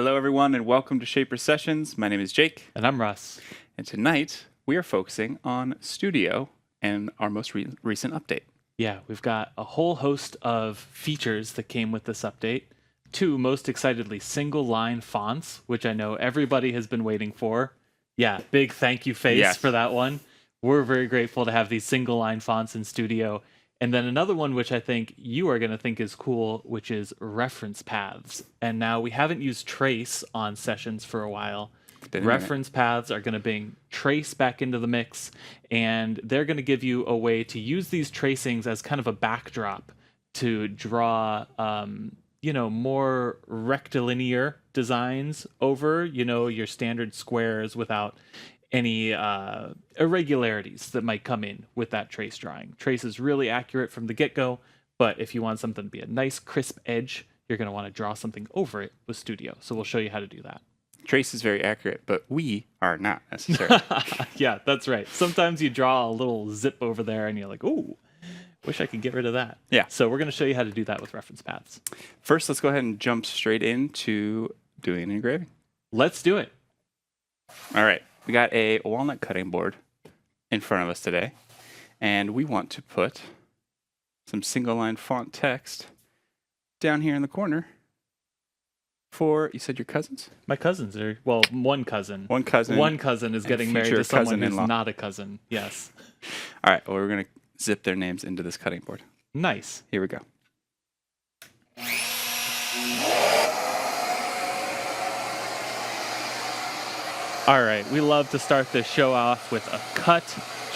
Hello, everyone, and welcome to Shaper Sessions. My name is Jake, And I'm Russ. and tonight we are focusing on Studio and our most recent update. Yeah, we've got a whole host of features that came with this update. Two, most excitedly, single line fonts, which I know everybody has been waiting for. Yeah, big thank you face Yes. for that one. We're very grateful to have these single line fonts in Studio. And then another one, which I think you are going to think is cool, which is reference paths. And now we haven't used trace on sessions for a while. Reference paths are going to bring trace back into the mix, and they're going to give you a way to use these tracings as kind of a backdrop to draw, more rectilinear designs over, your standard squares without any irregularities that might come in with that trace drawing. Trace is really accurate from the get-go, but if you want something to be a nice crisp edge, you're going to want to draw something over it with Studio. So we'll show you how to do that. Trace is very accurate, but we are not necessarily. Yeah, that's right. Sometimes you draw a little zip over there and you're like, ooh, wish I could get rid of that. Yeah. So we're going to show you how to do that with reference paths. First, let's go ahead and jump straight into doing an engraving. Let's do it. All right. We got a walnut cutting board in front of us today, and we want to put some single line font text down here in the corner for, you said your cousins? My cousins are, well, one cousin. One cousin. One cousin is getting married to someone who's not a cousin. Yes. All right. Well, we're going to zip their names into this cutting board. Nice. Here we go. All right, we love to start this show off with a cut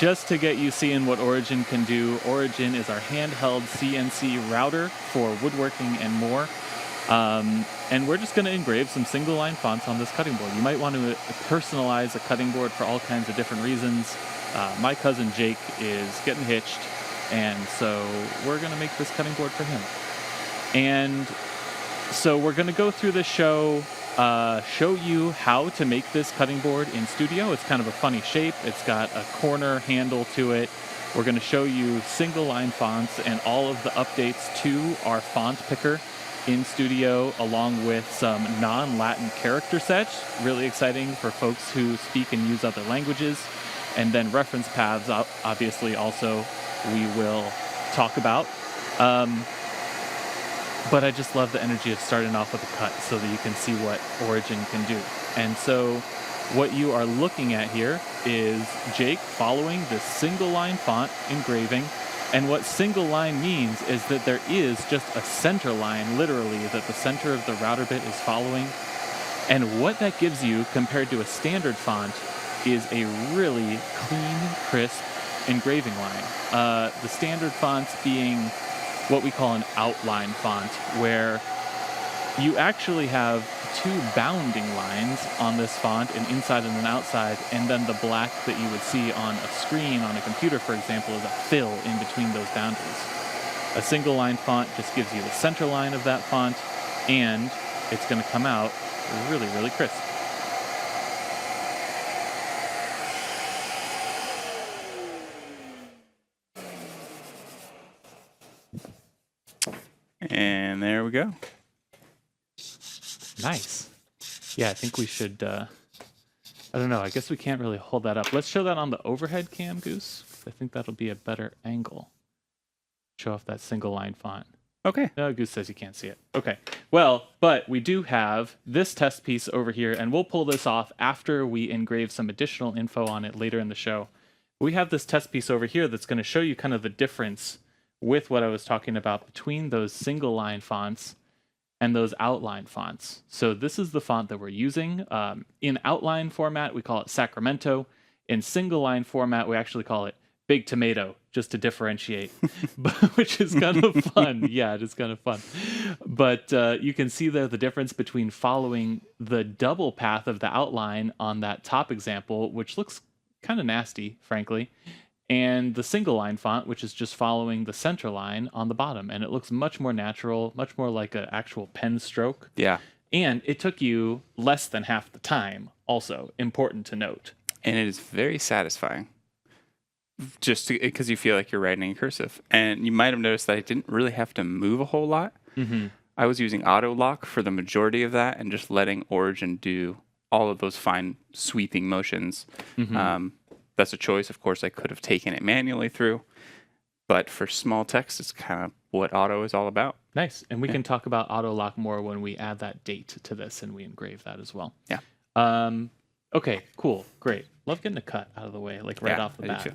just to get you seeing what Origin can do. Origin is our handheld CNC router for woodworking and more. And we're just going to engrave some single line fonts on this cutting board. You might want to personalize a cutting board for all kinds of different reasons. My cousin Jake is getting hitched, and so we're going to make this cutting board for him. And so we're going to go through this show, show you how to make this cutting board in Studio. It's kind of a funny shape. It's got a corner handle to it. We're going to show you single line fonts and all of the updates to our font picker in Studio, along with some non-Latin character sets. Really exciting for folks who speak and use other languages. And then reference paths, obviously, also we will talk about. But I just love the energy of starting off with a cut so that you can see what Origin can do. And so what you are looking at here is Jake following this single line font engraving. And what single line means is that there is just a center line, literally, that the center of the router bit is following. And what that gives you compared to a standard font is a really clean, crisp engraving line. The standard fonts being what we call an outline font, where you actually have two bounding lines on this font, an inside and an outside, and then the black that you would see on a screen on a computer, for example, is a fill in between those boundaries. A single line font just gives you the center line of that font, and it's going to come out really, really crisp. And there we go. Nice. Yeah, I think we should, I don't know, I guess we can't really hold that up. Let's show that on the overhead cam, Goose. I think that'll be a better angle. Show off that single line font. Okay. No, Goose says you can't see it. Okay. Well, but we do have this test piece over here, and we'll pull this off after we engrave some additional info on it later in the show. We have this test piece over here that's going to show you kind of the difference with what I was talking about between those single line fonts and those outline fonts. So this is the font that we're using. In outline format, we call it Sacramento. In single line format, we actually call it Big Tomato, just to differentiate, which is kind of fun. Yeah, it is kind of fun. But you can see there the difference between following the double path of the outline on that top example, which looks kind of nasty, frankly, and the single line font, which is just following the center line on the bottom. And it looks much more natural, much more like an actual pen stroke. Yeah. And it took you less than half the time, also important to note. And it is very satisfying. Just because you feel like you're writing in cursive. And you might have noticed that I didn't really have to move a whole lot. Mm-hmm. I was using auto lock for the majority of that and just letting Origin do all of those fine sweeping motions. That's a choice. Of course, I could have taken it manually through, but for small text, it's kind of what auto is all about. Nice. And we can talk about auto lock more when we add that date to this and we engrave that as well. Yeah. Okay, cool. Great. Love getting a cut out of the way, like right off the I do bat. too.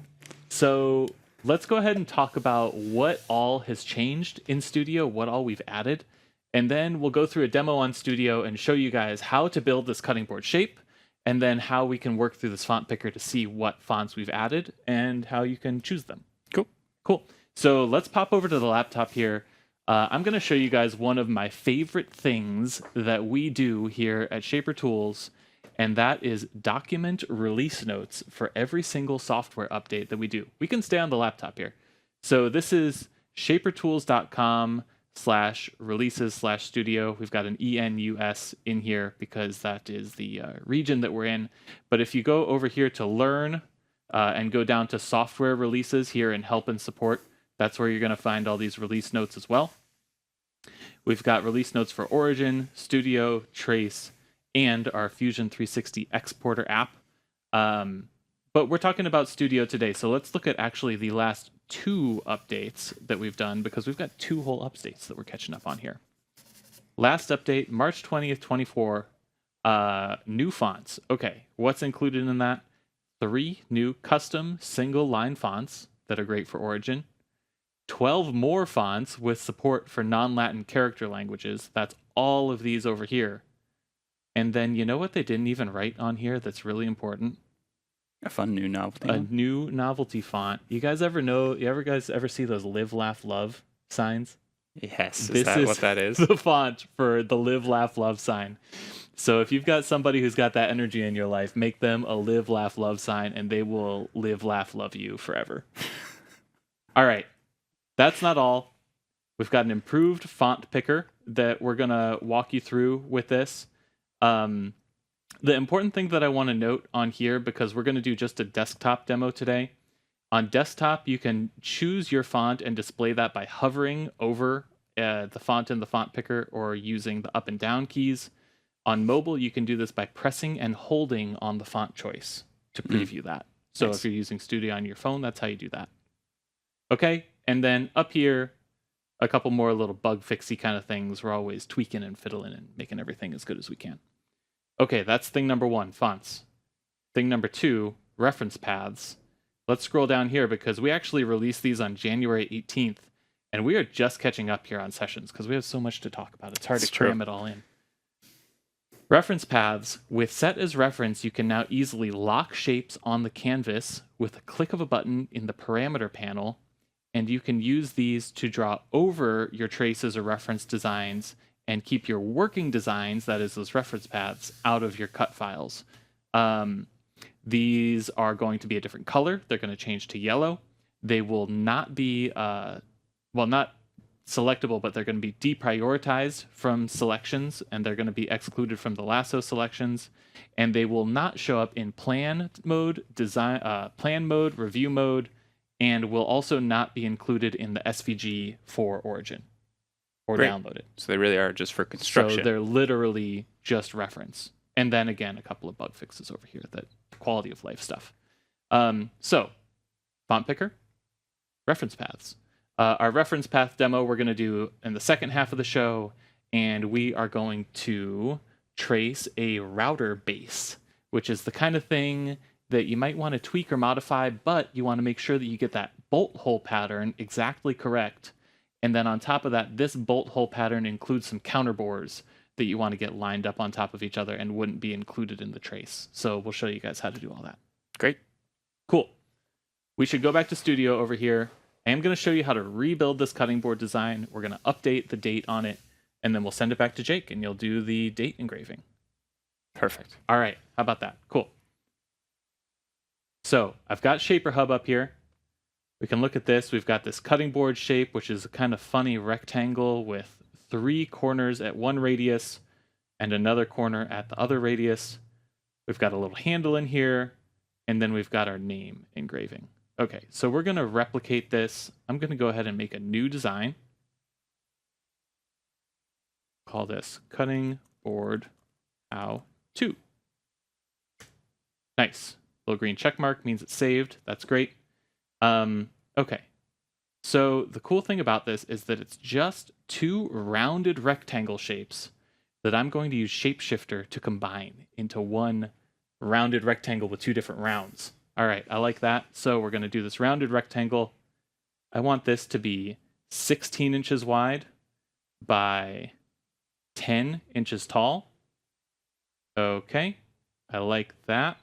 So let's go ahead and talk about what all has changed in Studio, what all we've added. And then we'll go through a demo on Studio and show you guys how to build this cutting board shape, and then how we can work through this font picker to see what fonts we've added and how you can choose them. Cool. So let's pop over to the laptop here. I'm going to show you guys one of my favorite things that we do here at Shaper Tools, and that is document release notes for every single software update that we do. We can stay on the laptop here. So this is shapertools.com/releases/studio. We've got an ENUS in here because that is the region that we're in. But if you go over here to learn and go down to software releases here in help and support, that's where you're going to find all these release notes as well. We've got release notes for Origin, Studio, Trace, and our Fusion 360 exporter app. But we're talking about Studio today, so let's look at actually the last 2 updates that we've done, because we've got 2 whole updates that we're catching up on here. Last update, March 20th, 24, new fonts. Okay, what's included in that? 3 new custom single-line fonts that are great for Origin. 12 more fonts with support for non-Latin character languages. That's all of these over here. And then you know what they didn't even write on here that's really important? A fun new novelty. A new novelty font. You guys ever see those live, laugh, love signs? Yes. This Is that is what that is? the font for the live, laugh, love sign. So if you've got somebody who's got that energy in your life, make them a live, laugh, love sign, and they will live, laugh, love you forever. All right. That's not all. We've got an improved font picker that we're going to walk you through with this. The important thing that I want to note on here, because we're going to do just a desktop demo today. On desktop, you can choose your font and display that by hovering over the font in the font picker or using the up and down keys. On mobile, you can do this by pressing and holding on the font choice to preview that. So Nice. if you're using Studio on your phone, that's how you do that. Okay, and then up here, a couple more little bug fixy kind of things. We're always tweaking and fiddling and making everything as good as we can. Okay, that's thing number 1, fonts. Thing number 2, reference paths. Let's scroll down here because we actually released these on January 18th, and we are just catching up here on sessions because we have so much to talk about. It's hard to cram it all in. Reference paths. With set as reference, you can now easily lock shapes on the canvas with a click of a button in the parameter panel, and you can use these to draw over your traces or reference designs and keep your working designs, that is those reference paths, out of your cut files. These are going to be a different color. They're going to change to yellow. They will not be, not selectable, but they're going to be deprioritized from selections, and they're going to be excluded from the lasso selections, and they will not show up in plan mode, review mode, and will also not be included in the SVG for Origin or Great. downloaded. So they really are just for construction. So they're literally just reference. And then again, a couple of bug fixes over here, that quality of life stuff. So font picker, reference paths. Our reference path demo we're going to do in the second half of the show, and we are going to trace a router base, which is the kind of thing that you might want to tweak or modify, but you want to make sure that you get that bolt hole pattern exactly correct. And then on top of that, this bolt hole pattern includes some counterbores that you want to get lined up on top of each other and wouldn't be included in the trace. So we'll show you guys how to do all that. Great. Cool. We should go back to Studio over here. I am going to show you how to rebuild this cutting board design. We're going to update the date on it, and then we'll send it back to Jake, and you'll do the date engraving. Perfect. All right. How about that? Cool. So I've got Shaper Hub up here. We can look at this. We've got this cutting board shape, which is a kind of funny rectangle with 3 corners at one radius and another corner at the other radius. We've got a little handle in here, and then we've got our name engraving. Okay, so we're going to replicate this. I'm going to go ahead and make a new design. call this cutting board how to. Nice. Little green check mark means it's saved. That's great. Okay. So the cool thing about this is that it's just two rounded rectangle shapes that I'm going to use Shapeshifter to combine into one rounded rectangle with two different rounds. All right, I like that. So we're going to do this rounded rectangle. I want this to be 16 inches wide by 10 inches tall. Okay, I like that.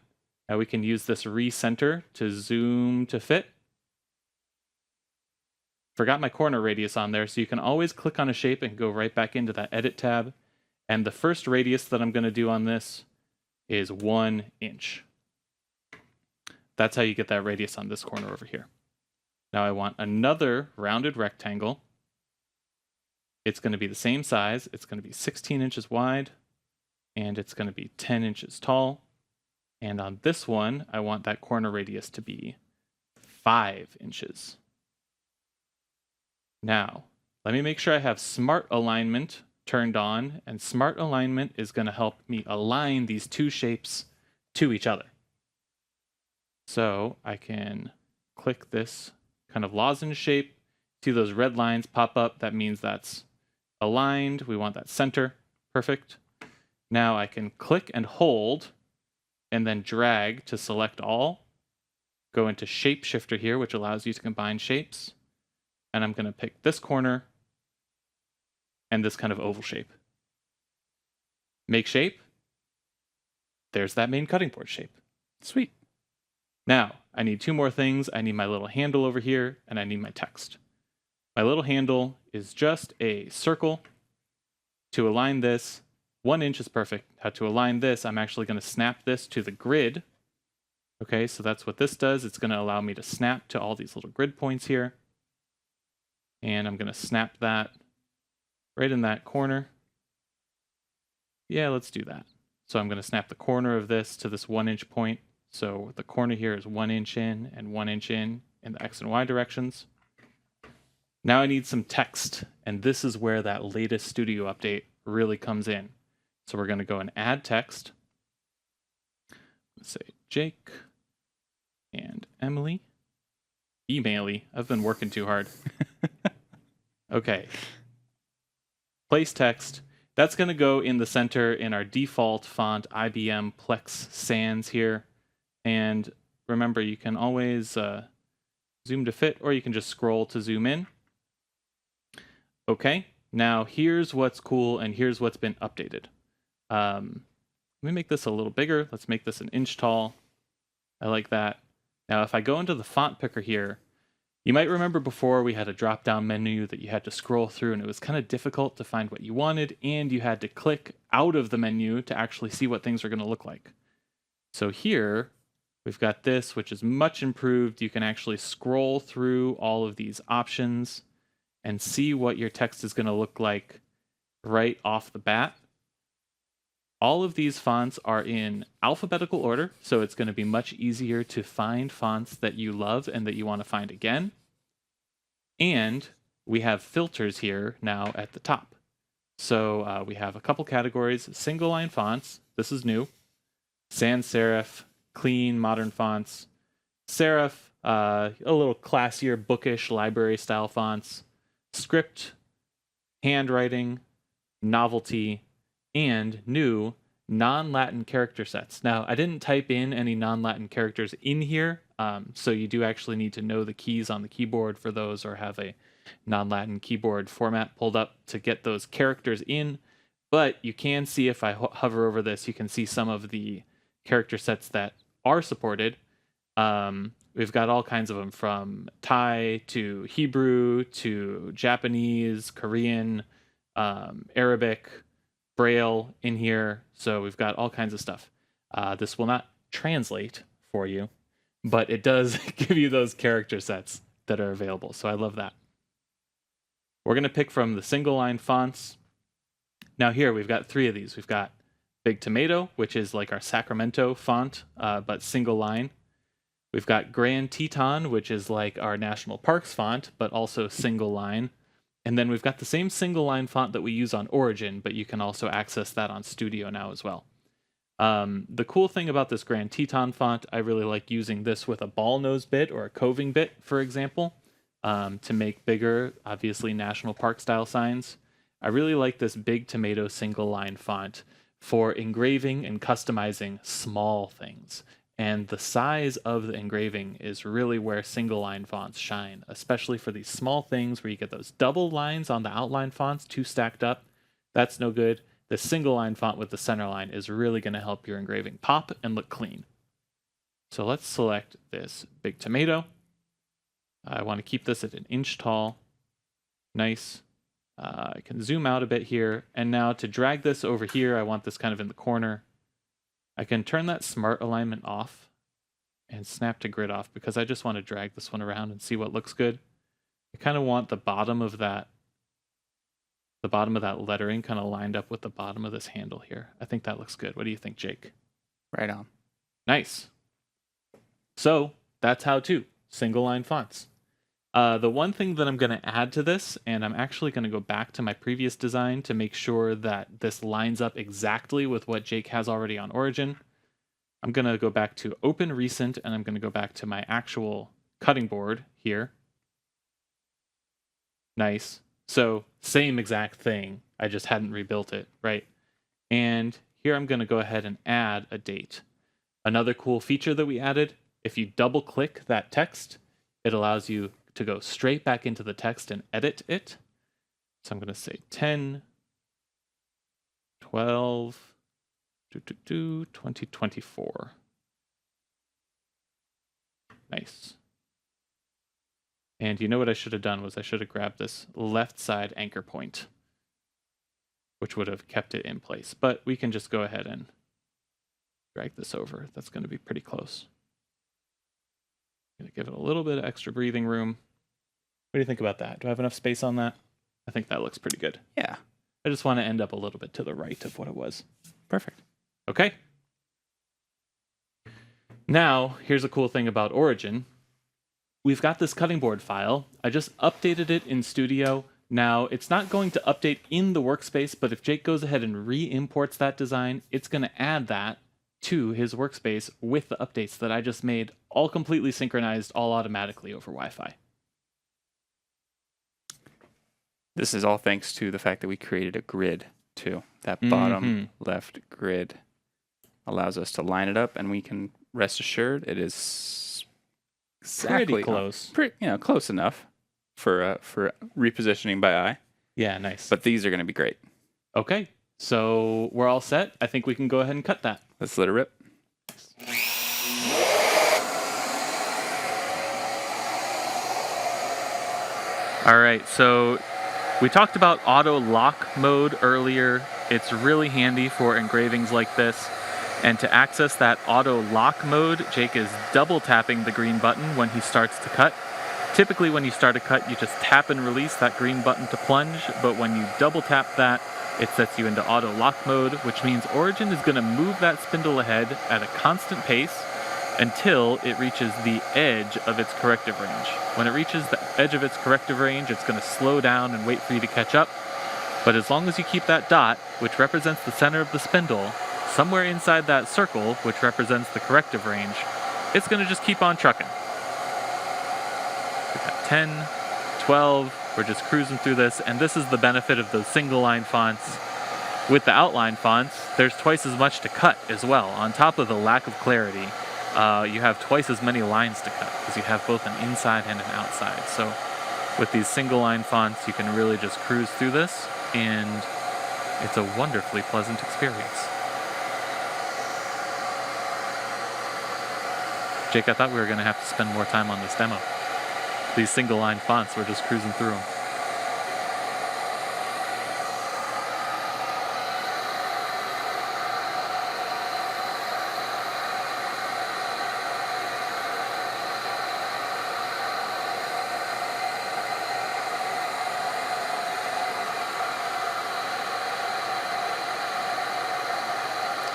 Now we can use this recenter to zoom to fit. Forgot my corner radius on there, so you can always click on a shape and go right back into that edit tab. And the first radius that I'm going to do on this is 1 inch. That's how you get that radius on this corner over here. Now I want another rounded rectangle. It's going to be the same size. It's going to be 16 inches wide, and it's going to be 10 inches tall. And on this one, I want that corner radius to be 5 inches. Now, let me make sure I have smart alignment turned on, and smart alignment is going to help me align these two shapes to each other. So I can click this kind of lozenge shape. See those red lines pop up? That means that's aligned. We want that center. Perfect. Now I can click and hold and then drag to select all. Go into Shapeshifter here, which allows you to combine shapes. And I'm going to pick this corner and this kind of oval shape. Make shape. There's that main cutting board shape. Sweet. Now, I need two more things. I need my little handle over here, and I need my text. My little handle is just a circle. To align this, 1 inch is perfect. How to align this, I'm actually going to snap this to the grid. Okay, so that's what this does. It's going to allow me to snap to all these little grid points here. And I'm going to snap that right in that corner. Yeah, let's do that. So I'm going to snap the corner of this to this 1 inch point. So the corner here is 1 inch in and 1 inch in the X and Y directions. Now I need some text, and this is where that latest studio update really comes in. So we're going to go and add text. Let's say Jake and Emily. Emaily. I've been working too hard. Okay. Place text. That's going to go in the center in our default font, IBM Plex Sans here. And remember, you can always zoom to fit, or you can just scroll to zoom in. Okay, now here's what's cool, and here's what's been updated. Let me make this a little bigger. Let's make this 1 inch tall. I like that. Now, if I go into the font picker here, you might remember before we had a drop-down menu that you had to scroll through, and it was kind of difficult to find what you wanted, and you had to click out of the menu to actually see what things are going to look like. So here, we've got this, which is much improved. You can actually scroll through all of these options and see what your text is going to look like right off the bat. All of these fonts are in alphabetical order, so it's going to be much easier to find fonts that you love and that you want to find again. And we have filters here now at the top. So we have a couple categories: single line fonts. This is new. Sans serif, clean, modern fonts. Serif, a little classier, bookish, library style fonts. Script, handwriting, novelty, and new non-Latin character sets. Now, I didn't type in any non-Latin characters in here, so you do actually need to know the keys on the keyboard for those, or have a non-Latin keyboard format pulled up to get those characters in. But you can see, if I hover over this, you can see some of the character sets that are supported. We've got all kinds of them, from Thai to Hebrew to Japanese, Korean, Arabic, Braille in here. So we've got all kinds of stuff. This will not translate for you, but it does give you those character sets that are available. So I love that. We're going to pick from the single line fonts. Now here we've got 3 of these. We've got Big Tomato, which is like our Sacramento font, but single line. We've got Grand Teton, which is like our National Parks font, but also single line. And then we've got the same single line font that we use on Origin, but you can also access that on Studio now as well. The cool thing about this Grand Teton font, I really like using this with a ball nose bit or a coving bit, for example, to make bigger, obviously national park style signs. I really like this Big Tomato single line font for engraving and customizing small things. And the size of the engraving is really where single line fonts shine, especially for these small things where you get those double lines on the outline fonts, two stacked up. That's no good. The single line font with the center line is really going to help your engraving pop and look clean. So let's select this Big Tomato. I want to keep this at 1 inch tall. Nice. I can zoom out a bit here. And now to drag this over here, I want this kind of in the corner. I can turn that smart alignment off and snap to grid off because I just want to drag this one around and see what looks good. I kind of want the bottom of that lettering kind of lined up with the bottom of this handle here. I think that looks good. What do you think, Jake? Right on. Nice. So that's how to single line fonts. The one thing that I'm going to add to this, and I'm actually going to go back to my previous design to make sure that this lines up exactly with what Jake has already on Origin. I'm going to go back to Open Recent, and I'm going to go back to my actual cutting board here. Nice. So same exact thing. I just hadn't rebuilt it, right? And here I'm going to go ahead and add a date. Another cool feature that we added, if you double click that text, it allows you to go straight back into the text and edit it. So I'm going to say 10, 12, 2024. Nice. And you know what I should have done was I should have grabbed this left side anchor point, which would have kept it in place. But we can just go ahead and drag this over. That's going to be pretty close. I'm going to give it a little bit of extra breathing room. What do you think about that? Do I have enough space on that? I think that looks pretty good. Yeah. I just want to end up a little bit to the right of what it was. Perfect. Okay. Now, here's a cool thing about Origin. We've got this cutting board file. I just updated it in Studio. Now, it's not going to update in the workspace, but if Jake goes ahead and re-imports that design, it's going to add that to his workspace with the updates that I just made, all completely synchronized, all automatically over Wi-Fi. This is all thanks to the fact that we created a grid too. That bottom left grid allows us to line it up, and we can rest assured it is exactly Pretty close. Close enough for repositioning by eye. Yeah, nice. But these are going to be great. Okay, so we're all set. I think we can go ahead and cut that. Let's let it rip. All right, so we talked about auto lock mode earlier. It's really handy for engravings like this. And to access that auto lock mode, Jake is double tapping the green button when he starts to cut. Typically when you start a cut, you just tap and release that green button to plunge, but when you double tap that, it sets you into auto lock mode, which means Origin is going to move that spindle ahead at a constant pace until it reaches the edge of its corrective range. When it reaches the edge of its corrective range, it's going to slow down and wait for you to catch up. But as long as you keep that dot, which represents the center of the spindle, somewhere inside that circle, which represents the corrective range, it's going to just keep on trucking. We've got 10, 12, we're just cruising through this, and this is the benefit of those single line fonts. With the outline fonts, there's twice as much to cut as well. On top of the lack of clarity, you have twice as many lines to cut because you have both an inside and an outside. So with these single line fonts, you can really just cruise through this, and it's a wonderfully pleasant experience. Jake, I thought we were going to have to spend more time on this demo. These single line fonts, we're just cruising through them.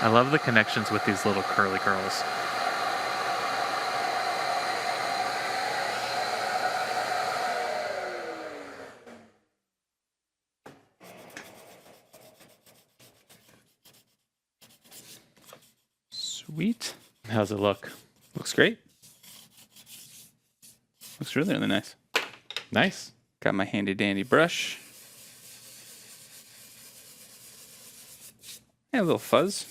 I love the connections with these little curly girls. Sweet. How's it look? Looks great. Looks really, really nice. Nice. Got my handy dandy brush. Yeah, a little fuzz.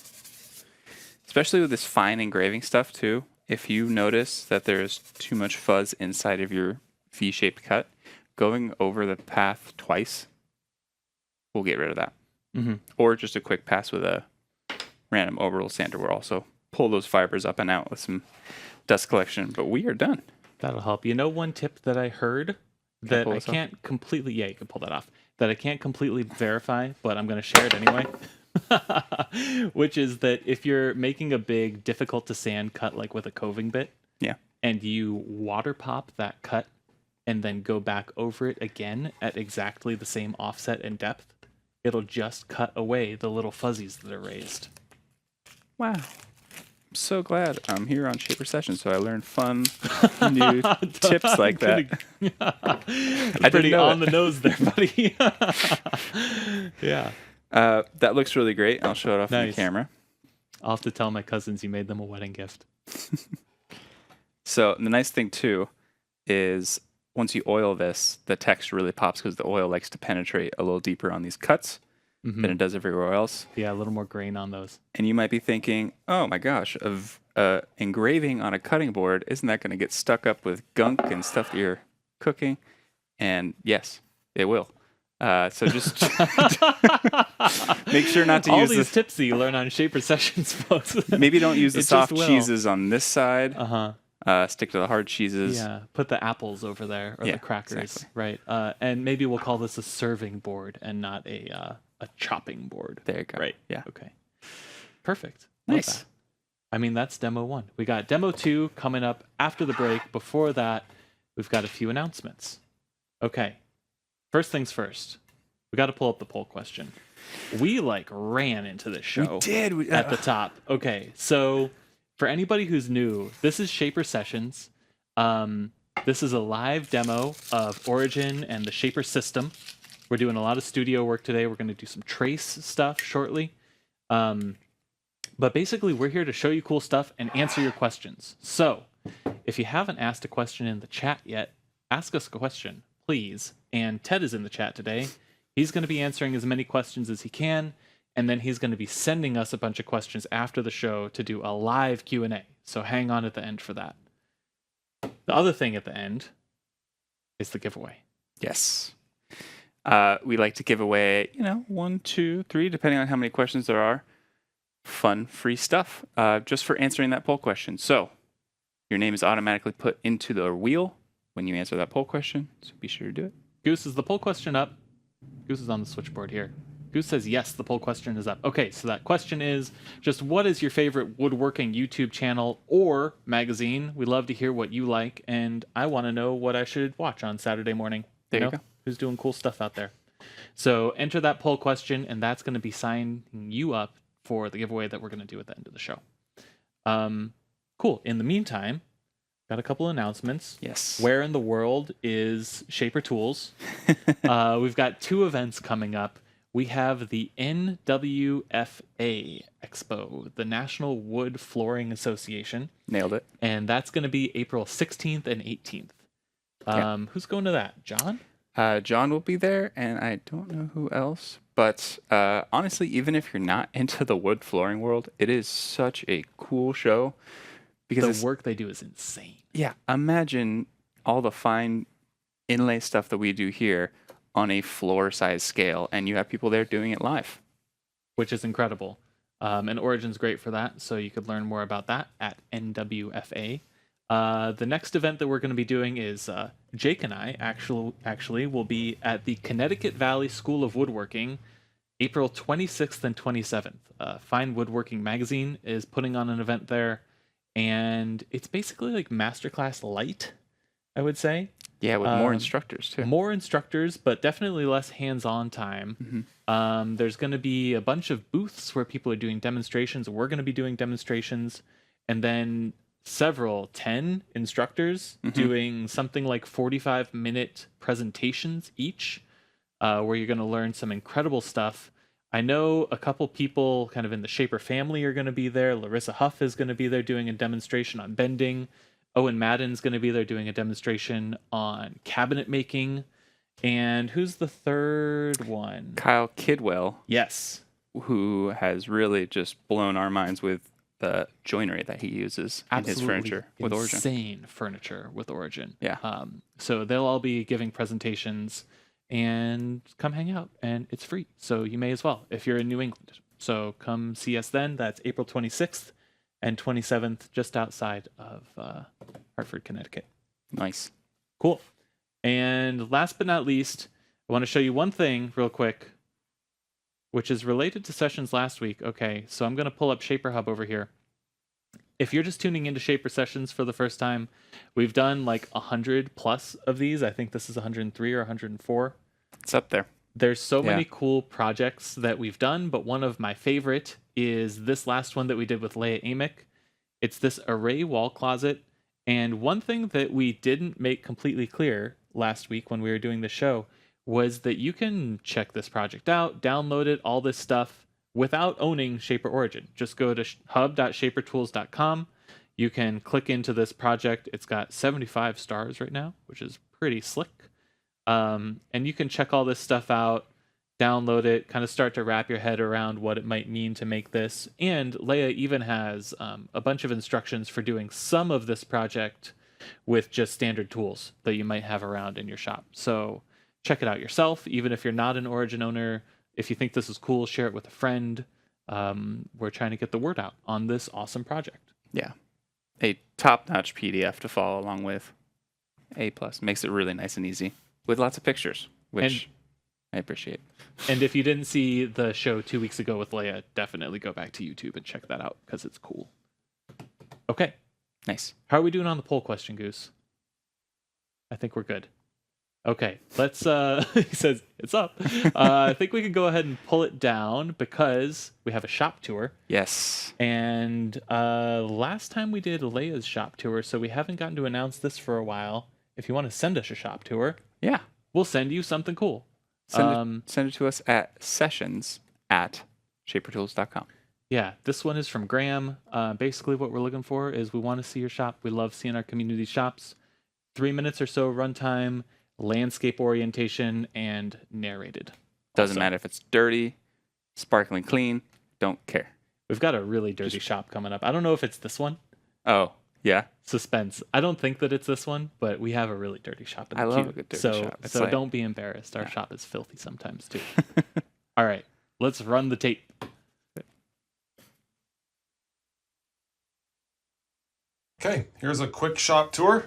Especially with this fine engraving stuff too. If you notice that there's too much fuzz inside of your V-shaped cut, going over the path twice will get rid of that. Mm-hmm. Or just a quick pass with a random orbital sander will also pull those fibers up and out with some dust collection. But we are done. That'll help. You know, one tip that I heard that pull I this off? can't completely, yeah, you can pull that off, that I can't completely verify, but I'm going to share it anyway. Which is that if you're making a big, difficult to sand cut, like with a coving bit, Yeah. and you water pop that cut and then go back over it again at exactly the same offset and depth, it'll just cut away the little fuzzies that are raised. Wow. I'm so glad I'm here on Shaper Sessions, so I learned fun new tips like that. I pretty know on it. the nose there, buddy. Yeah. That looks really great. I'll show it off on the Nice. camera. I'll have to tell my cousins you made them a wedding gift. So the nice thing too is once you oil this, the text really pops because the oil likes to penetrate a little deeper on these cuts than it does everywhere else. Yeah, a little more grain on those. And you might be thinking, oh my gosh, of engraving on a cutting board, isn't that going to get stuck up with gunk and stuff that you're cooking? And yes, it will. So just make sure not to All use these tips that you learn on Shaper Sessions, folks. maybe don't use the It just soft will. cheeses on this side. Uh-huh. Stick to the hard cheeses. Yeah, put the apples over there, or Yeah, the crackers, exactly. right? And maybe we'll call this a serving board and not a chopping board. There you go. Right. Yeah. Okay. Perfect. Love Nice. that. I mean, that's demo 1. We got demo 2 coming up after the break. Before that, we've got a few announcements. Okay. First things first. We got to pull up the poll question. We ran into this show. We did. At the top. Okay, so for anybody who's new, this is Shaper Sessions. This is a live demo of Origin and the Shaper system. We're doing a lot of studio work today. We're going to do some trace stuff shortly. But basically, we're here to show you cool stuff and answer your questions. So if you haven't asked a question in the chat yet, ask us a question, please. And Ted is in the chat today. He's going to be answering as many questions as he can, and then he's going to be sending us a bunch of questions after the show to do a live Q&A. So hang on at the end for that. The other thing at the end is the giveaway. Yes. We like to give away, 1, 2, 3, depending on how many questions there are. Fun, free stuff, just for answering that poll question. So your name is automatically put into the wheel when you answer that poll question. So be sure to do it. Goose, is the poll question up? Goose is on the switchboard here. Goose says, yes, the poll question is up. Okay, so that question is just what is your favorite woodworking YouTube channel or magazine? We love to hear what you like, and I want to know what I should watch on Saturday morning. There you go. Who's doing cool stuff out there. So enter that poll question, and that's going to be signing you up for the giveaway that we're going to do at the end of the show. Cool. In the meantime, got a couple announcements. Yes. Where in the world is Shaper Tools? We've got 2 events coming up. We have the NWFA Expo, the National Wood Flooring Association. Nailed it. And that's going to be April 16th and 18th. Who's going to that? John? John will be there, and I don't know who else. But honestly, even if you're not into the wood flooring world, it is such a cool show. Because The work they do is insane. Yeah, imagine all the fine inlay stuff that we do here on a floor size scale, and you have people there doing it live. Which is incredible. And Origin's great for that, so you could learn more about that at NWFA. The next event that we're going to be doing is Jake and I actually will be at the Connecticut Valley School of Woodworking April 26th and 27th. Fine Woodworking Magazine is putting on an event there, and it's basically like masterclass light, I would say. Yeah, with more instructors too. More instructors, but definitely less hands-on time. There's going to be a bunch of booths where people are doing demonstrations. We're going to be doing demonstrations, and then 10 instructors doing something like 45-minute presentations each, where you're going to learn some incredible stuff. I know a couple people kind of in the Shaper family are going to be there. Larissa Huff is going to be there doing a demonstration on bending. Owen Madden's going to be there doing a demonstration on cabinet making. And who's the third one? Kyle Kidwell, Yes. who has really just blown our minds with the joinery that he uses in his furniture with Origin. Insane furniture with Origin. Yeah. So they'll all be giving presentations, and come hang out, and it's free. So you may as well if you're in New England. So come see us then. That's April 26th and 27th, just outside of Hartford, Connecticut. Nice. Cool. And last but not least, I want to show you one thing real quick, which is related to sessions last week. Okay, so I'm going to pull up Shaper Hub over here. If you're just tuning into Shaper Sessions for the first time, we've done like 100 plus of these. I think this is 103 or 104. It's up there. There's so many cool projects that we've done, but one of my favorite is this last one that we did with Leia Amick. It's this array wall closet. And one thing that we didn't make completely clear last week when we were doing the show was that you can check this project out, download it, all this stuff without owning Shaper Origin. Just go to hub.shapertools.com. You can click into this project. It's got 75 stars right now, which is pretty slick. And you can check all this stuff out, download it, kind of start to wrap your head around what it might mean to make this. And Leia even has a bunch of instructions for doing some of this project with just standard tools that you might have around in your shop. So check it out yourself, even if you're not an Origin owner. If you think this is cool, share it with a friend. We're trying to get the word out on this awesome project. Yeah. A top-notch PDF to follow along with. A+. Makes it really nice and easy with lots of pictures, which I appreciate. And if you didn't see the show 2 weeks ago with Leia, definitely go back to YouTube and check that out because it's cool. Okay. Nice. How are we doing on the poll question, Goose? I think we're good. Okay, let's, he says, it's up. I think we can go ahead and pull it down because we have a shop tour. Yes. And last time we did Leia's shop tour, so we haven't gotten to announce this for a while. If you want to send us a shop tour, yeah, we'll send you something cool. Send it to us at sessions@shapertools.com. Yeah, this one is from Graham. Basically what we're looking for is we want to see your shop. We love seeing our community shops. 3 minutes or so runtime, landscape orientation, and narrated. Doesn't matter if it's dirty, sparkling clean, don't care. We've got a really dirty shop coming up. I don't know if it's this one. Oh, yeah? Suspense. I don't think that it's this one, but we have a really dirty shop in the queue. I love a good dirty shop. So like, don't be embarrassed. Our shop is filthy sometimes too. All right, let's run the tape. Okay, here's a quick shop tour.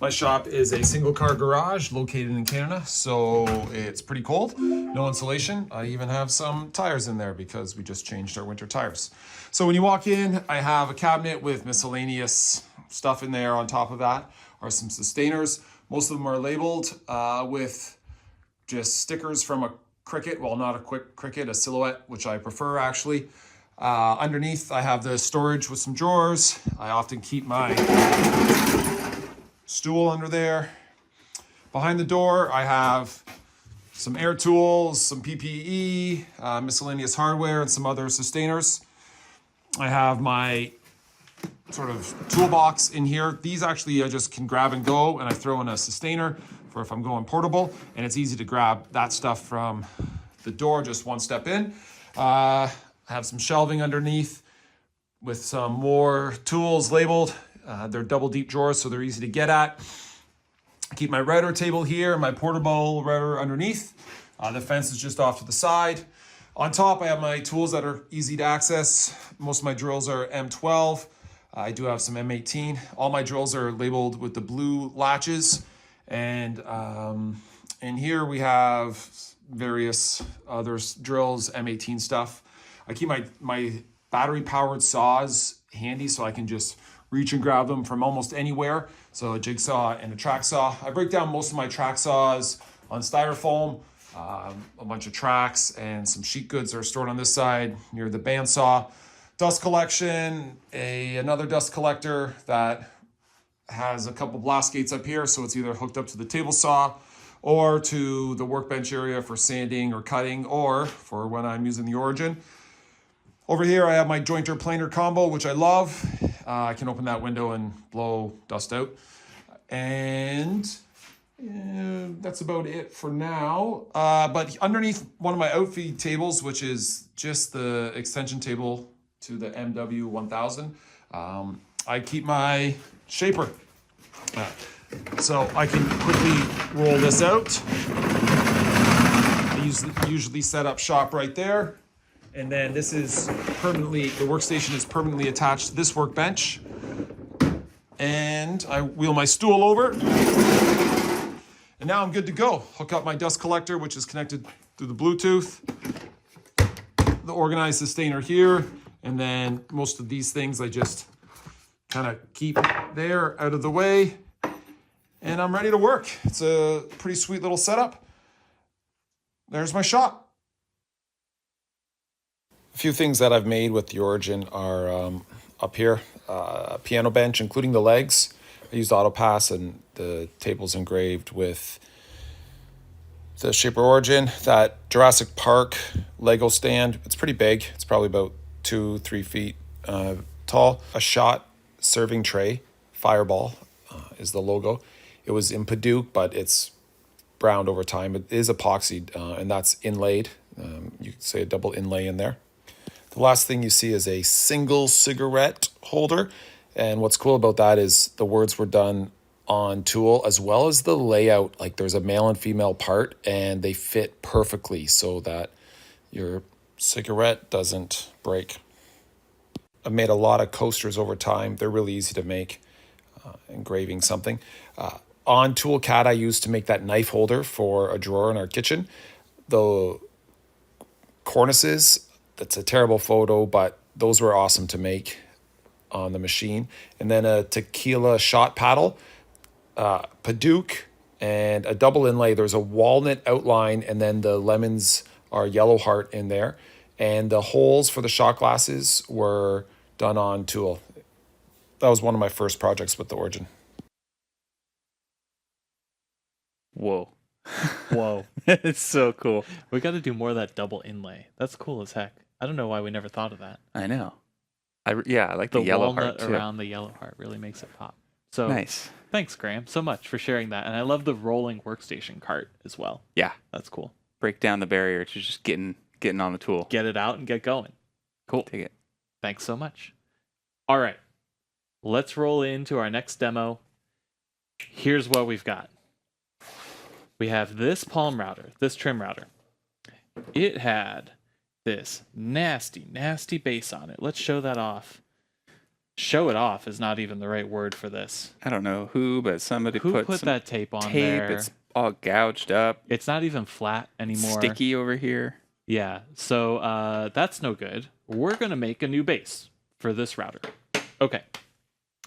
My shop is a single car garage located in Canada, so it's pretty cold. No insulation. I even have some tires in there because we just changed our winter tires. So when you walk in, I have a cabinet with miscellaneous stuff in there. On top of that are some sustainers. Most of them are labeled with just stickers from a Cricut. Well, not a quick Cricut, a Silhouette, which I prefer actually. Underneath, I have the storage with some drawers. I often keep my stool under there. Behind the door, I have some air tools, some PPE, miscellaneous hardware, and some other sustainers. I have my sort of toolbox in here. These actually I just can grab and go, and I throw in a sustainer for if I'm going portable, and it's easy to grab that stuff from the door, just one step in. I have some shelving underneath with some more tools labeled. They're double deep drawers, so they're easy to get at. I keep my router table here, my portable router underneath. The fence is just off to the side. On top, I have my tools that are easy to access. Most of my drills are M12. I do have some M18. All my drills are labeled with the blue latches. And in here we have various other drills, M18 stuff. I keep my battery-powered saws handy so I can just reach and grab them from almost anywhere. So a jigsaw and a track saw. I break down most of my track saws on styrofoam. A bunch of tracks and some sheet goods are stored on this side near the bandsaw. Dust collection, another dust collector that has a couple blast gates up here, so it's either hooked up to the table saw or to the workbench area for sanding or cutting, or for when I'm using the Origin. Over here, I have my jointer planer combo, which I love. I can open that window and blow dust out. And that's about it for now. But underneath one of my outfeed tables, which is just the extension table to the MW1000, I keep my shaper. So I can quickly roll this out. I usually set up shop right there. And then this is permanently, the workstation is permanently attached to this workbench. And I wheel my stool over. And now I'm good to go. Hook up my dust collector, which is connected through the Bluetooth. The organized sustainer here. And then most of these things I just kind of keep there out of the way. And I'm ready to work. It's a pretty sweet little setup. There's my shop. A few things that I've made with the Origin are up here. A piano bench, including the legs. I used AutoPass, and the table's engraved with the Shaper Origin. That Jurassic Park Lego stand, it's pretty big. It's probably about 2-3 feet tall. A shot serving tray, Fireball is the logo. It was in Paduke, but it's browned over time. It is epoxied, and that's inlaid. You could say a double inlay in there. The last thing you see is a single cigarette holder. And what's cool about that is the words were done on tool, as well as the layout. Like there's a male and female part, and they fit perfectly so that your cigarette doesn't break. I've made a lot of coasters over time. They're really easy to make, engraving something. On Tool Cat, I used to make that knife holder for a drawer in our kitchen. The cornices, that's a terrible photo, but those were awesome to make on the machine. And then a tequila shot paddle, Paduke, and a double inlay. There's a walnut outline, and then the lemons are yellow heart in there. And the holes for the shot glasses were done on tool. That was one of my first projects with the Origin. Whoa. Whoa. It's so cool. We got to do more of that double inlay. That's cool as heck. I don't know why we never thought of that. I know. I like the yellow heart walnut too. around the yellow heart really makes it pop. So Nice. Thanks, Graham, so much for sharing that. And I love the rolling workstation cart as well. Yeah. That's cool. Break down the barrier to just getting on the tool. Get it out and get going. Cool. Take it. Thanks so much. All right. Let's roll into our next demo. Here's what we've got. We have this palm router, this trim router. It had this nasty, nasty base on it. Let's show that off. Show it off is not even the right word for this. I don't know who, but somebody Who put put that tape on tape. there? It's all gouged up. It's not even flat anymore. Sticky over here. Yeah, so that's no good. We're going to make a new base for this router. Okay,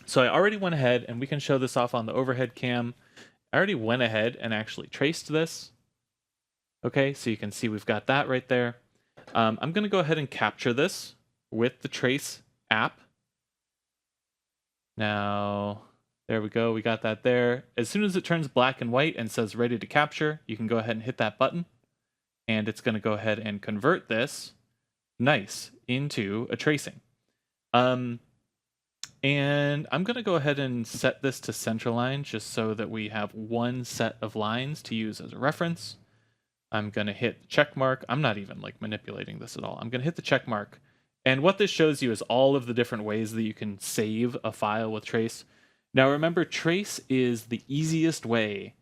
so I already went ahead, and we can show this off on the overhead cam. I already went ahead and actually traced this. Okay, so you can see we've got that right there. I'm going to go ahead and capture this with the Trace app. Now, there we go. We got that there. As soon as it turns black and white and says ready to capture, you can go ahead and hit that button. And it's going to go ahead and convert this nice into a tracing. And I'm going to go ahead and set this to centerline just so that we have one set of lines to use as a reference. I'm going to hit the check mark. I'm not even like manipulating this at all. I'm going to hit the check mark. And what this shows you is all of the different ways that you can save a file with Trace. Now remember, Trace is the easiest way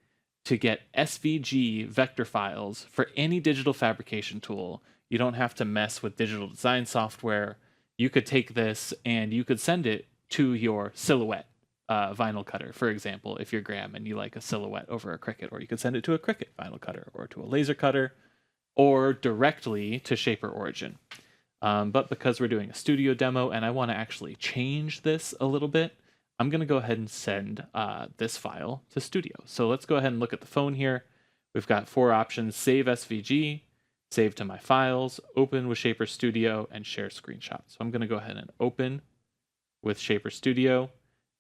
to get SVG vector files for any digital fabrication tool. You don't have to mess with digital design software. You could take this and you could send it to your Silhouette vinyl cutter, for example, if you're Graham and you like a Silhouette over a Cricut, or you could send it to a Cricut vinyl cutter or to a laser cutter or directly to Shaper Origin. But because we're doing a studio demo and I want to actually change this a little bit, I'm going to go ahead and send this file to Studio. So let's go ahead and look at the phone here. We've got 4 options: save SVG, save to my files, open with Shaper Studio, and share screenshot. So I'm going to go ahead and open with Shaper Studio,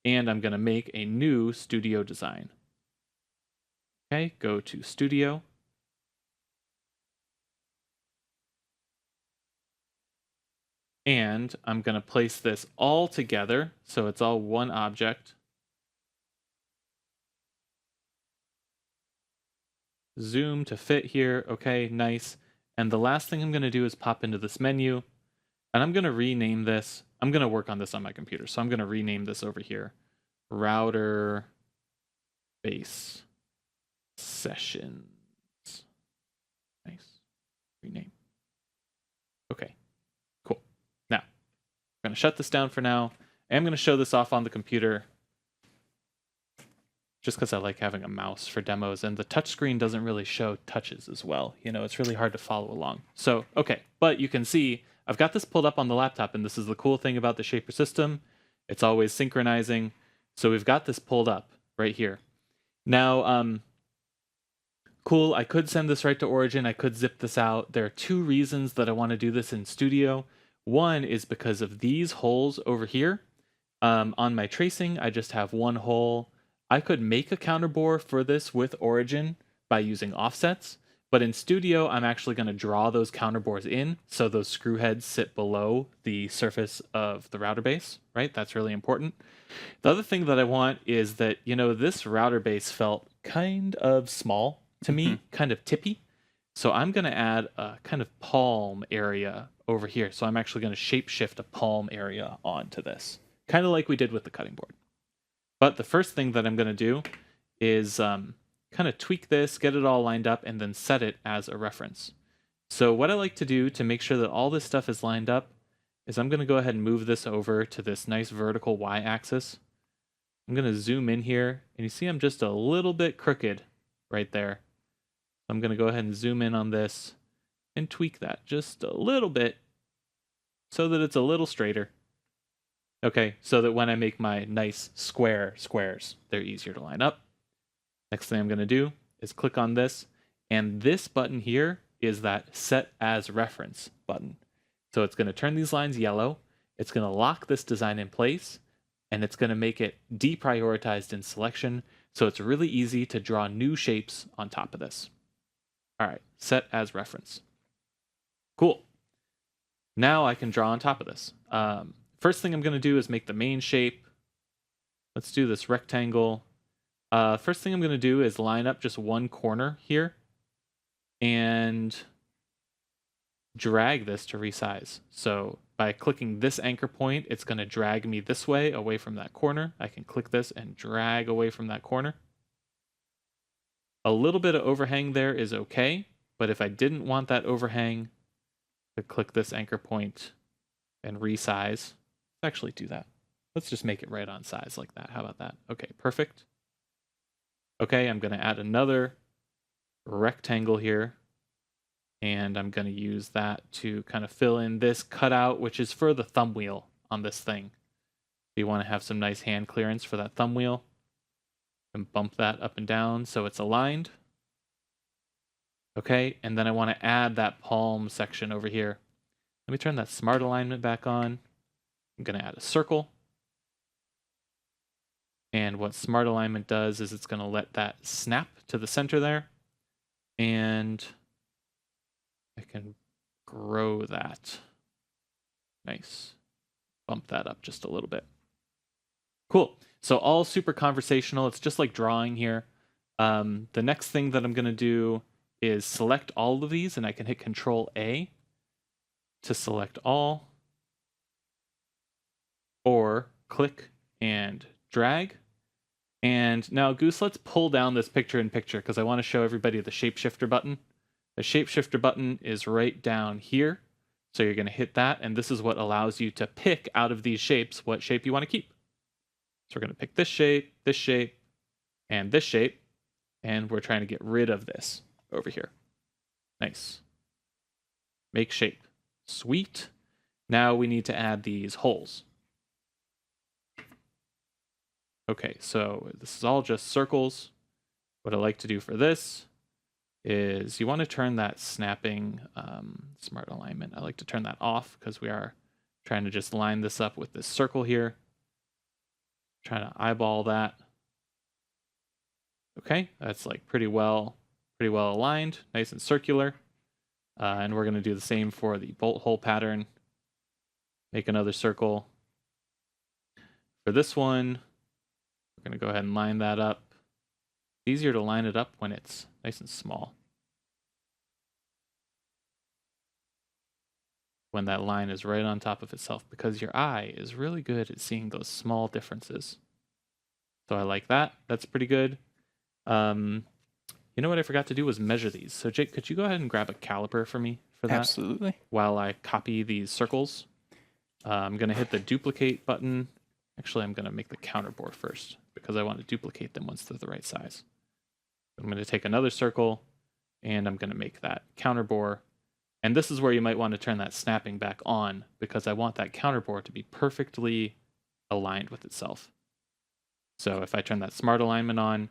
and I'm going to make a new studio design. Okay, go to Studio. And I'm going to place this all together so it's all one object. Zoom to fit here. Okay, nice. And the last thing I'm going to do is pop into this menu, and I'm going to rename this. I'm going to work on this on my computer, so I'm going to rename this over here. Router base sessions. Nice. Rename. Okay, cool. Now, I'm going to shut this down for now. I'm going to show this off on the computer just because I like having a mouse for demos, and the touchscreen doesn't really show touches as well. You know, it's really hard to follow along. So, okay, but you can see I've got this pulled up on the laptop, and this is the cool thing about the Shaper system. It's always synchronizing. So we've got this pulled up right here. Now, cool, I could send this right to Origin. I could zip this out. There are two reasons that I want to do this in Studio. One is because of these holes over here. On my tracing, I just have one hole. I could make a counterbore for this with Origin by using offsets, but in Studio, I'm actually going to draw those counterbores in so those screw heads sit below the surface of the router base, right? That's really important. The other thing that I want is that, you know, this router base felt kind of small to me, kind of tippy. So I'm going to add a kind of palm area over here. So I'm actually going to shapeshift a palm area onto this, kind of like we did with the cutting board. But the first thing that I'm going to do is kind of tweak this, get it all lined up, and then set it as a reference. So what I like to do to make sure that all this stuff is lined up is I'm going to go ahead and move this over to this nice vertical y-axis. I'm going to zoom in here, and you see I'm just a little bit crooked right there. I'm going to go ahead and zoom in on this and tweak that just a little bit so that it's a little straighter. Okay, so that when I make my nice square squares, they're easier to line up. Next thing I'm going to do is click on this, and this button here is that Set as Reference button. So it's going to turn these lines yellow, it's going to lock this design in place, and it's going to make it deprioritized in selection, so it's really easy to draw new shapes on top of this. All right, Set as Reference. Cool. Now I can draw on top of this. First thing I'm going to do is make the main shape. Let's do this rectangle. First thing I'm going to do is line up just one corner here and drag this to resize. So by clicking this anchor point, it's going to drag me this way away from that corner. I can click this and drag away from that corner. A little bit of overhang there is okay, but if I didn't want that overhang, I could click this anchor point and resize. Let's actually do that. Let's just make it right on size like that. How about that? Okay, perfect. Okay, I'm going to add another rectangle here, and I'm going to use that to kind of fill in this cutout, which is for the thumb wheel on this thing. You want to have some nice hand clearance for that thumb wheel, and bump that up and down so it's aligned. Okay, and then I want to add that palm section over here. Let me turn that smart alignment back on. I'm going to add a circle. And what smart alignment does is it's going to let that snap to the center there. And I can grow that. Nice. Bump that up just a little bit. Cool. So all super conversational. It's just like drawing here. The next thing that I'm going to do is select all of these, and I can hit Control A to select all, or click and drag. And now, Goose, let's pull down this picture-in-picture because I want to show everybody the shapeshifter button. The shapeshifter button is right down here. So you're going to hit that, and this is what allows you to pick out of these shapes what shape you want to keep. So we're going to pick this shape, and this shape, and we're trying to get rid of this over here. Nice. Make shape. Sweet. Now we need to add these holes. Okay, so this is all just circles. What I like to do for this is you want to turn that snapping smart alignment. I like to turn that off because we are trying to just line this up with this circle here. Trying to eyeball that. Okay, that's like pretty well aligned, nice and circular. And we're going to do the same for the bolt hole pattern. Make another circle. For this one, we're going to go ahead and line that up. It's easier to line it up when it's nice and small. When that line is right on top of itself, because your eye is really good at seeing those small differences. So I like that. That's pretty good. You know what I forgot to do was measure these. So Jake, could you go ahead and grab a caliper for me for that? Absolutely. While I copy these circles. I'm going to hit the duplicate button. Actually, I'm going to make the counterbore first because I want to duplicate them once they're the right size. I'm going to take another circle and I'm going to make that counterbore. And this is where you might want to turn that snapping back on because I want that counterbore to be perfectly aligned with itself. So if I turn that smart alignment on,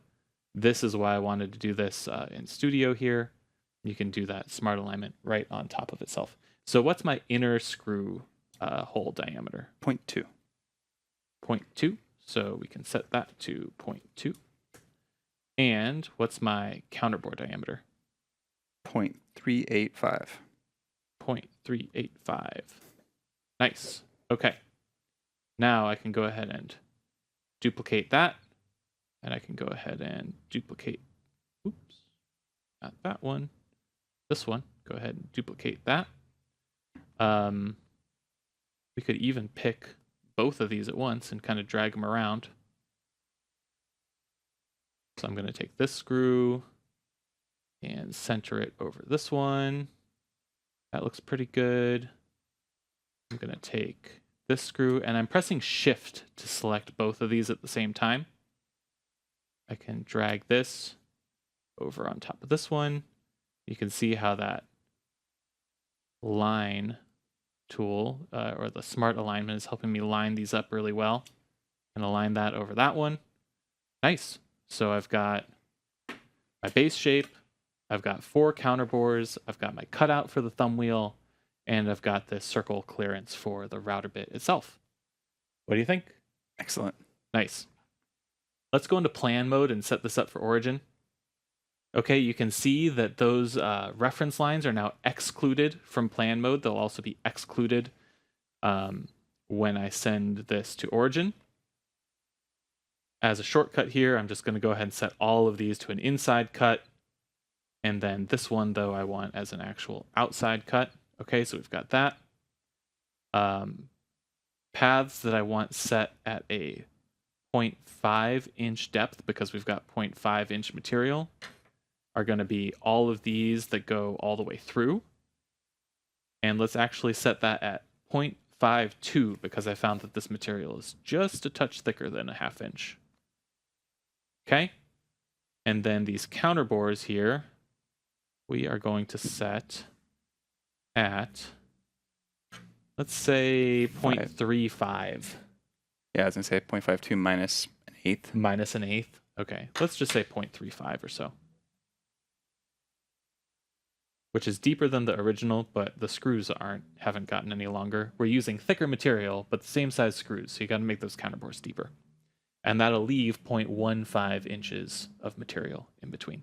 this is why I wanted to do this in Studio here. You can do that smart alignment right on top of itself. So what's my inner screw hole diameter? 0.2. 0.2. So we can set that to 0.2. And what's my counterbore diameter? 0.385. 0.385. Nice. Okay. Now I can go ahead and duplicate that. And I can go ahead and duplicate, oops, not that one, this one. Go ahead and duplicate that. We could even pick both of these at once and kind of drag them around. So I'm going to take this screw and center it over this one. That looks pretty good. I'm going to take this screw and I'm pressing Shift to select both of these at the same time. I can drag this over on top of this one. You can see how that line tool or the smart alignment is helping me line these up really well. And align that over that one. Nice. So I've got my base shape. I've got 4 counterbores. I've got my cutout for the thumb wheel. And I've got this circle clearance for the router bit itself. What do you think? Excellent. Nice. Let's go into plan mode and set this up for Origin. Okay, you can see that those reference lines are now excluded from plan mode. They'll also be excluded when I send this to Origin. As a shortcut here, I'm just going to go ahead and set all of these to an inside cut. And then this one, though, I want as an actual outside cut. Okay, so we've got that. Paths that I want set at a 0.5 inch depth because we've got 0.5 inch material are going to be all of these that go all the way through. And let's actually set that at 0.52 because I found that this material is just a touch thicker than a 1/2 inch. Okay. And then these counterbores here, we are going to set at, let's say 0.35. Yeah, I was going to say 0.52 minus an eighth. Minus an eighth. Okay, let's just say 0.35 or so. Which is deeper than the original, but the screws haven't gotten any longer. We're using thicker material, but the same size screws, so you got to make those counterbores deeper. And that'll leave 0.15 inches of material in between.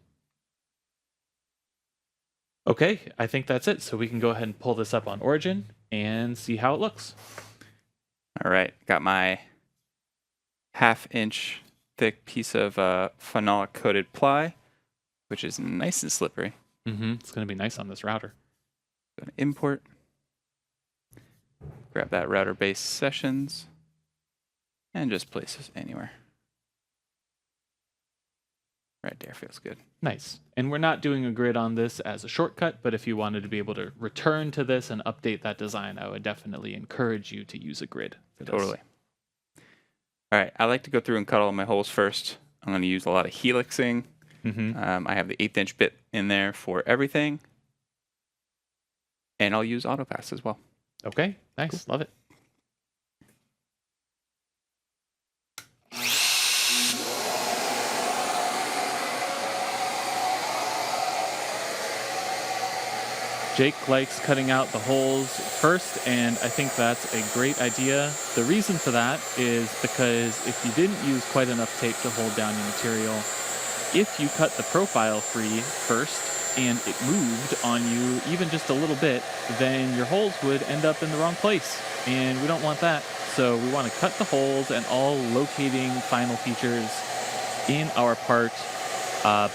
Okay, I think that's it. So we can go ahead and pull this up on Origin and see how it looks. All right, got my 1/2 inch thick piece of phenolic coated ply, which is nice and slippery. It's going to be nice on this router. Go to import. Grab that router base sessions and just place this anywhere. Right there feels good. Nice. And we're not doing a grid on this as a shortcut, but if you wanted to be able to return to this and update that design, I would definitely encourage you to use a grid for this. Totally. All right, I like to go through and cut all my holes first. I'm going to use a lot of helixing. I have the 1/8 inch bit in there for everything. And I'll use AutoPass as well. Okay, nice. Cool. Love it. Jake likes cutting out the holes first, and I think that's a great idea. The reason for that is because if you didn't use quite enough tape to hold down your material, if you cut the profile free first and it moved on you even just a little bit, then your holes would end up in the wrong place, and we don't want that. So we want to cut the holes and all locating final features in our part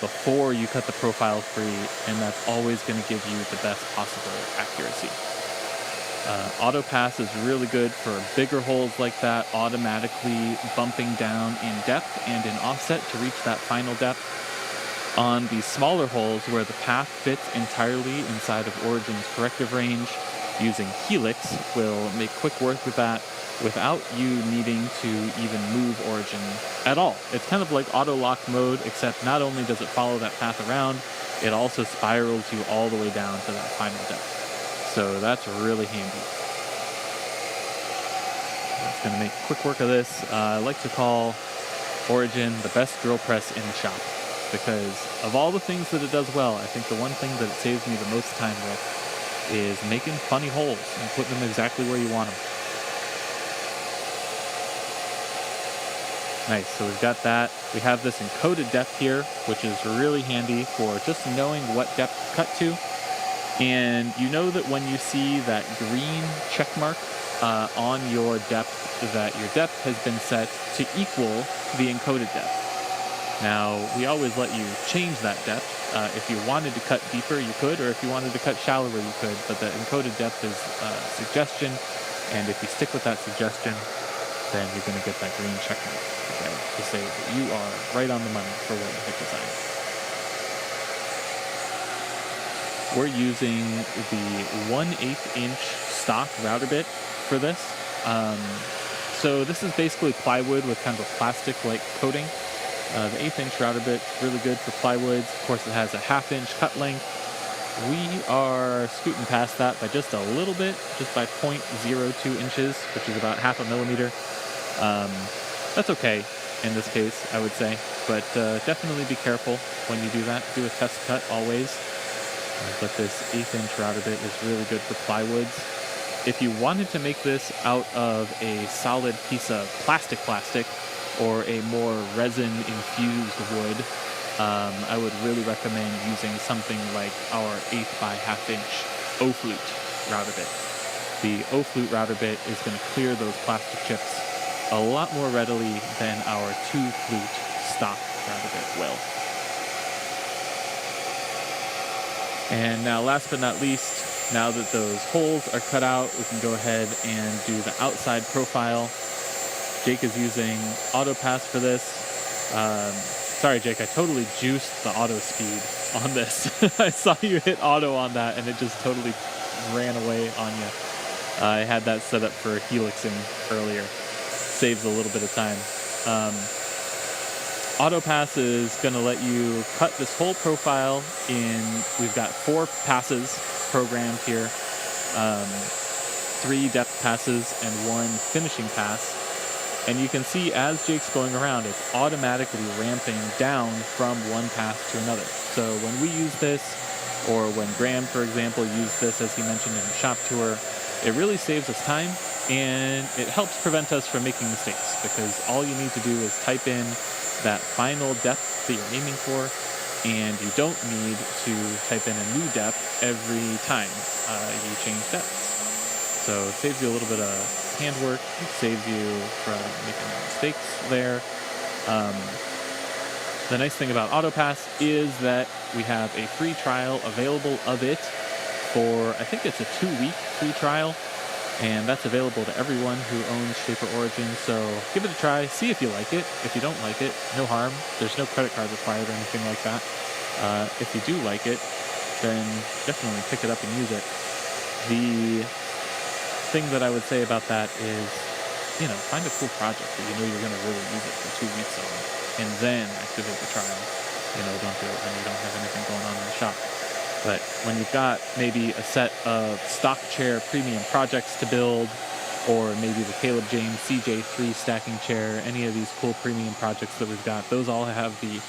before you cut the profile free, and that's always going to give you the best possible accuracy. Auto pass is really good for bigger holes like that, automatically bumping down in depth and in offset to reach that final depth. On the smaller holes where the path fits entirely inside of Origin's corrective range, using Helix will make quick work with that without you needing to even move Origin at all. It's kind of like auto lock mode, except not only does it follow that path around, it also spirals you all the way down to that final depth. So that's really handy. It's going to make quick work of this. I like to call Origin the best drill press in the shop, because of all the things that it does well, I think the one thing that it saves me the most time with is making funny holes and putting them exactly where you want them. Nice, so we've got that. We have this encoded depth here, which is really handy for just knowing what depth to cut to. And you know that when you see that green check mark on your depth, that your depth has been set to equal the encoded depth. Now, we always let you change that depth. If you wanted to cut deeper, you could, or if you wanted to cut shallower, you could, but the encoded depth is a suggestion, and if you stick with that suggestion, then you're going to get that green check mark to say that you are right on the money for what you have designed. We're using the 1/8 inch stock router bit for this. So this is basically plywood with kind of a plastic-like coating. The 1/8 inch router bit is really good for plywoods. Of course, it has a 1/2 inch cut length. We are scooting past that by just a little bit, just by 0.02 inches, which is about 1/2 millimeter. That's okay in this case, I would say, but definitely be careful when you do that. Do a test cut always. But this 1/8 inch router bit is really good for plywoods. If you wanted to make this out of a solid piece of plastic, or a more resin-infused wood, I would really recommend using something like our 1/8 by 1/2 inch O-flute router bit. The O-flute router bit is going to clear those plastic chips a lot more readily than our 2-flute stock router bit will. And now, last but not least, now that those holes are cut out, we can go ahead and do the outside profile. Jake is using auto pass for this. Sorry, Jake, I totally juiced the auto speed on this. I saw you hit auto on that, and it just totally ran away on you. I had that set up for helixing earlier. Saves a little bit of time. Auto pass is going to let you cut this whole profile in. We've got 4 passes programmed here, 3 depth passes and 1 finishing pass. And you can see as Jake's going around, it's automatically ramping down from one pass to another. So when we use this, or when Graham, for example, used this, as he mentioned in the shop tour, it really saves us time, and it helps prevent us from making mistakes, because all you need to do is type in that final depth that you're aiming for, and you don't need to type in a new depth every time you change depths. So it saves you a little bit of handwork, it saves you from making mistakes there. The nice thing about AutoPass is that we have a free trial available of it for, I think it's a 2-week free trial, and that's available to everyone who owns Shaper Origin. So give it a try, see if you like it. If you don't like it, no harm. There's no credit card required or anything like that. If you do like it, then definitely pick it up and use it. The thing that I would say about that is, find a cool project that you know you're going to really use it for 2 weeks on, and then activate the trial. Don't do it when you don't have anything going on in the shop. But when you've got maybe a set of stock chair premium projects to build, or maybe the Caleb James CJ3 stacking chair, any of these cool premium projects that we've got, those all have the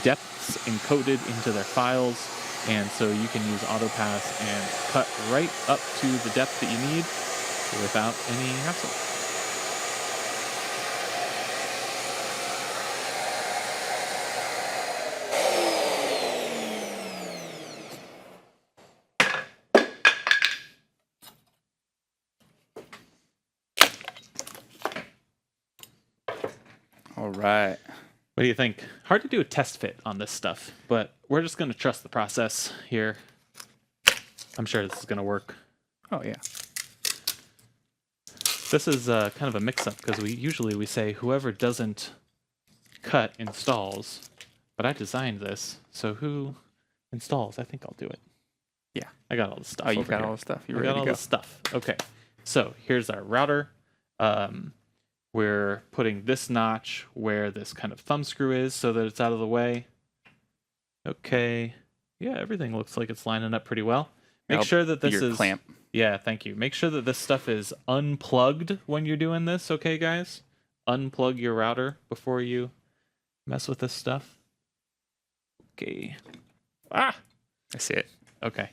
depths encoded into their files, and so you can use AutoPass and cut right up to the depth that you need without any hassle. All right. What do you think? Hard to do a test fit on this stuff, but we're just going to trust the process here. I'm sure this is going to work. Oh, yeah. This is kind of a mix-up because we say whoever doesn't cut installs, but I designed this, so who installs? I think I'll do it. Yeah. I got all the stuff. Oh, you over got here. all the stuff. You're We ready got all to go. the stuff. Okay. So here's our router. We're putting this notch where this kind of thumb screw is so that it's out of the way. Okay. Yeah, everything looks like it's lining up pretty well. Make sure that this your is clamp. Yeah, thank you. Make sure that this stuff is unplugged when you're doing this, okay, guys? Unplug your router before you mess with this stuff. Okay. Ah! I see it. Okay.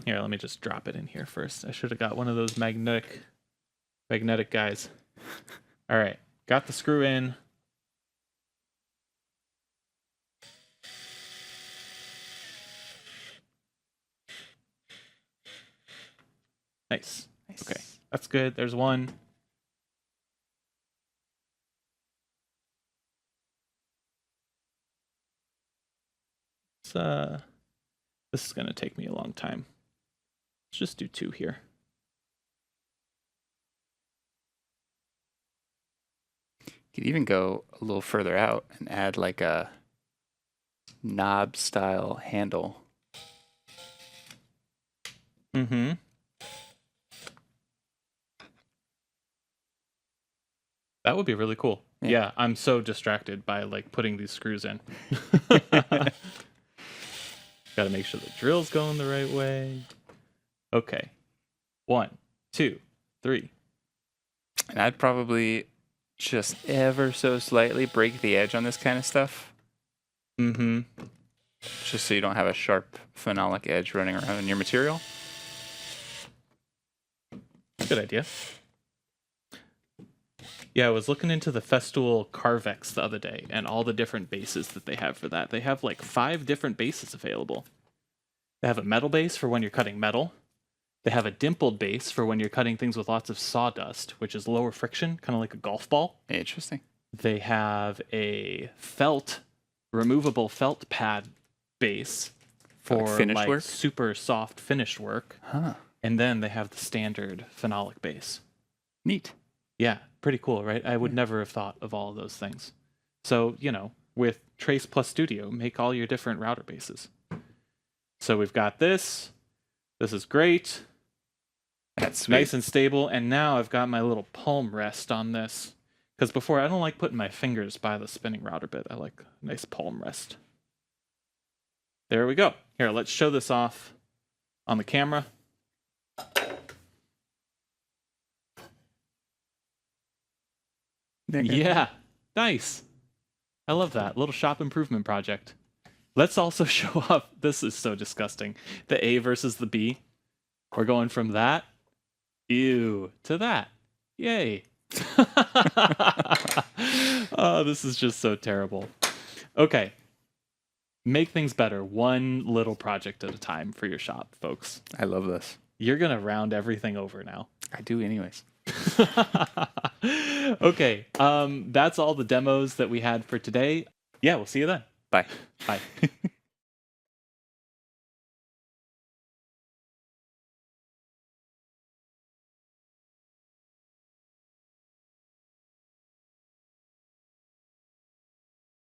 Here, let me just drop it in here first. I should have got one of those magnetic guys. All right. Got the screw in. Nice. Okay. That's good. There's one. This is going to take me a long time. Let's just do 2 here. You could even go a little further out and add like a knob style handle. Mm-hmm. That would be really cool. Yeah, I'm so distracted by like putting these screws in. Got to make sure the drill's going the right way. Okay. 1, 2, 3. And I'd probably just ever so slightly break the edge on this kind of stuff. Mm-hmm. Just so you don't have a sharp phenolic edge running around in your material. Good idea. Yeah, I was looking into the Festool Carvex the other day and all the different bases that they have for that. They have like 5 different bases available. They have a metal base for when you're cutting metal. They have a dimpled base for when you're cutting things with lots of sawdust, which is lower friction, kind of like a golf ball. Interesting. They have a removable felt pad base for Like finished work? super soft finished work. Huh. And then they have the standard phenolic base. Neat. Yeah, pretty cool, right? I would never have thought of all of those things. So, with Trace plus Studio, make all your different router bases. So we've got this. This is great. That's sweet. Nice and stable. And now I've got my little palm rest on this. Because before, I don't like putting my fingers by the spinning router bit. I like a nice palm rest. There we go. Here, let's show this off on the camera. Yeah, nice. I love that. Little shop improvement project. Let's also show off, this is so disgusting, the A versus the B. We're going from that, ew, to that. Yay. Oh, this is just so terrible. Okay. Make things better, one little project at a time for your shop, folks. I love this. You're going to round everything over now. I do anyways. Okay, that's all the demos that we had for today. Yeah, we'll see you then. Bye. Bye.